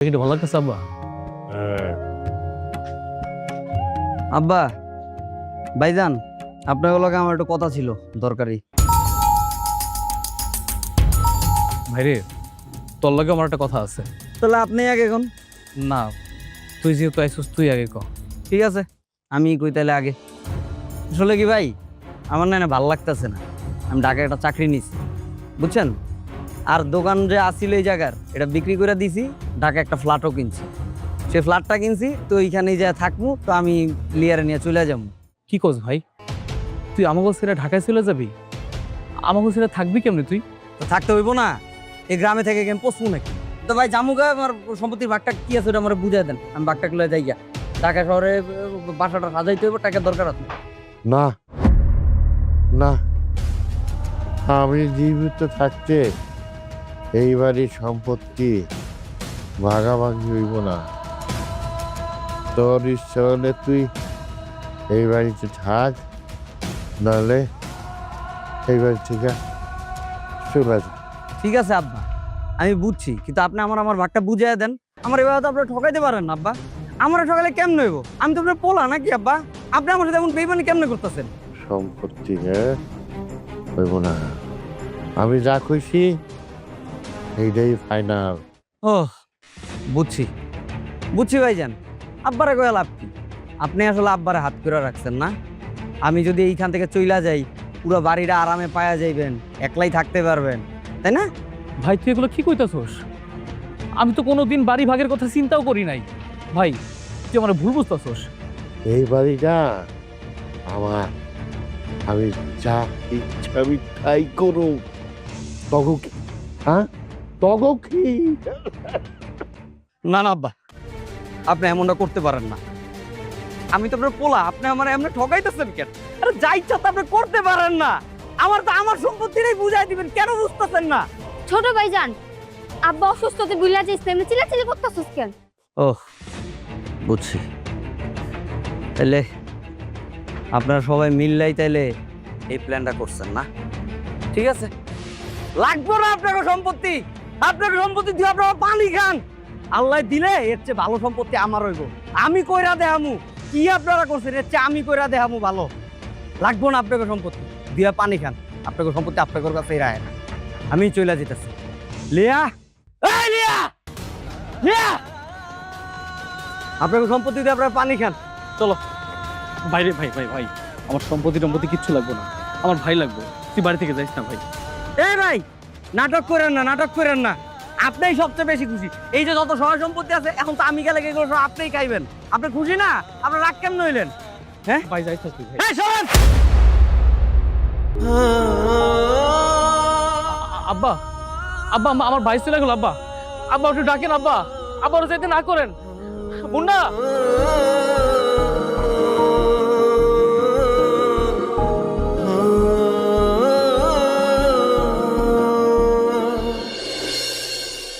কিন্তু ভালো লাগতেছে আব্বা। আব্বা ভাইজান আপনার লগে আমার একটু কথা ছিল দরকারি। ভাইরে তোর লগে আমার একটা কথা আছে। তাহলে আপনি আগে কোন? না তুই যেহেতু আইসুস তুই আগে ক। ঠিক আছে আমি কই তাহলে আগে। আসলে কি ভাই আমার না ভালো লাগতেছে না। আমি ঢাকায় একটা চাকরি নিছি বুঝছেন, আর দোকান যে আসিল এই জায়গার এটা বিক্রি করে দিছি, ঢাকা একটা ফ্ল্যাটও কিনছি। সে ফ্ল্যাটটা কিনছি তো এইখানেই যা থাকবো, তো আমি লিয়ারে নিয়ে চলে যাবো। কি কস ভাই, তুই আমাকে ছেড়ে ঢাকায় চলে যাবি? আমাকে ছেড়ে থাকবি কেমনি তুই? তো থাকতে হইব না, এই গ্রামে থেকে কেন পশু নাকি? তো ভাই জামুগা আমার সম্পত্তির ভাগটা কি আছে ওটা আমার বুঝাই দেন, আমি ভাগটা খুলে যাই গিয়া। ঢাকা শহরে বাসাটা সাজাইতে হইব, টাকার দরকার আছে। না না, আমি জীবিত থাকতে এই বাড়ির সম্পত্তি ভাগাভাগি হইব না। তোর ইচ্ছা হলে তুই এই বাড়িতে থাক, নাহলে এই বাড়ি থেকে চলে যা। ঠিক আছে আব্বা আমি বুঝছি, কিন্তু আপনি আমার ভাগটা বুঝাই দেন। আমার এবার তো আপনি ঠকাইতে পারেন না আব্বা। আমার ঠকাইলে কেমনে হইব? আমি তো আপনার পোলা নাকি আব্বা? আপনি আমার সাথে এমন বেইমানি কেমনে করতেছেন? সম্পত্তি হইব না, আমি যা কইছি এইটাই ফাইনাল। ও বুঝছি বুঝছি ভাইজান, আব্বারে কয়ে লাভ কি? আপনি আসলে আব্বারে হাত করে রাখছেন না। আমি যদি এইখান থেকে চইলা যাই, পুরো বাড়িটা আরামে পায়া যাইবেন, একলাই থাকতে পারবেন, তাই না? ভাই তুই এগুলো কি কইতাছস? আমি তো কোনোদিন বাড়ি ভাগের কথা চিন্তাও করি নাই। ভাই তুই আমার ভুল বুঝতাছস। এই বাড়িটা আমার, আমি যা ইচ্ছা আমি তাই করু। তগো কি? হ্যাঁ তগো কি? না না আব্বা, আপনি এমনটা করতে পারেন না। আমি তো আপনার পোলা, আপনি আমার এমনি ঠকাইতেছেন কেন? আরে যা ইচ্ছা তো আপনি করতে পারেন না। আমার সম্পত্তিটাই বুঝাই দিবেন, কেন বুঝতেছেন না? ছোট ভাইজান, আব্বা অসুস্থতে বুইলা যাইছে, এমনি চিল্লাচিল্লি করতাছস কেন? ওহ বুঝছি, তাইলে আপনারা সবাই মিললাই তাইলে এই প্ল্যানটা করছেন না? ঠিক আছে, লাগবো না আপনাকে সম্পত্তি। আপনাকে সম্পত্তি দিয়ে আপনারা পানি খান। আল্লাহ দিলে এর চেয়ে ভালো সম্পত্তি আমার হইব। আমি কইরা দেহামু। কি আপনারা করছেন, এর চেয়ে আমি কইরা দেহামু ভালো। লাগবো না আপনাকে সম্পত্তি, দিয়া পানি খান। আপনাকে সম্পত্তি আপনাদের কাছে রায় না, আমি চলে যেতেছি। লিয়া, এই লিয়া, লিয়া, আপনাকে সম্পত্তি দিয়ে আপনারা পানি খান। চলো। ভাইরে ভাই ভাই ভাই, আমার সম্পত্তি কিচ্ছু লাগবে না, আমার ভাই লাগবে। তুই বাড়ি থেকে যাইস না ভাই। এই ভাই নাটক করেন না, নাটক করেন না। আপনিই সবচেয়ে বেশি খুশি। এই যে যত সহায় সম্পত্তি আছে, এখন তো আমি গেলে এগুলো সব আপনিই খাইবেন। আপনি খুশি না? আপনার রাগ কেমন হইলেন? হ্যাঁ ভাই যাইস না তুই ভাই। এই শোনেন, আব্বা আব্বা আমার ভাই চলে গেল। আব্বা আব্বা একটু ডাকেন, আব্বা আব্বা ওরা যেতে না করেন। মুন্না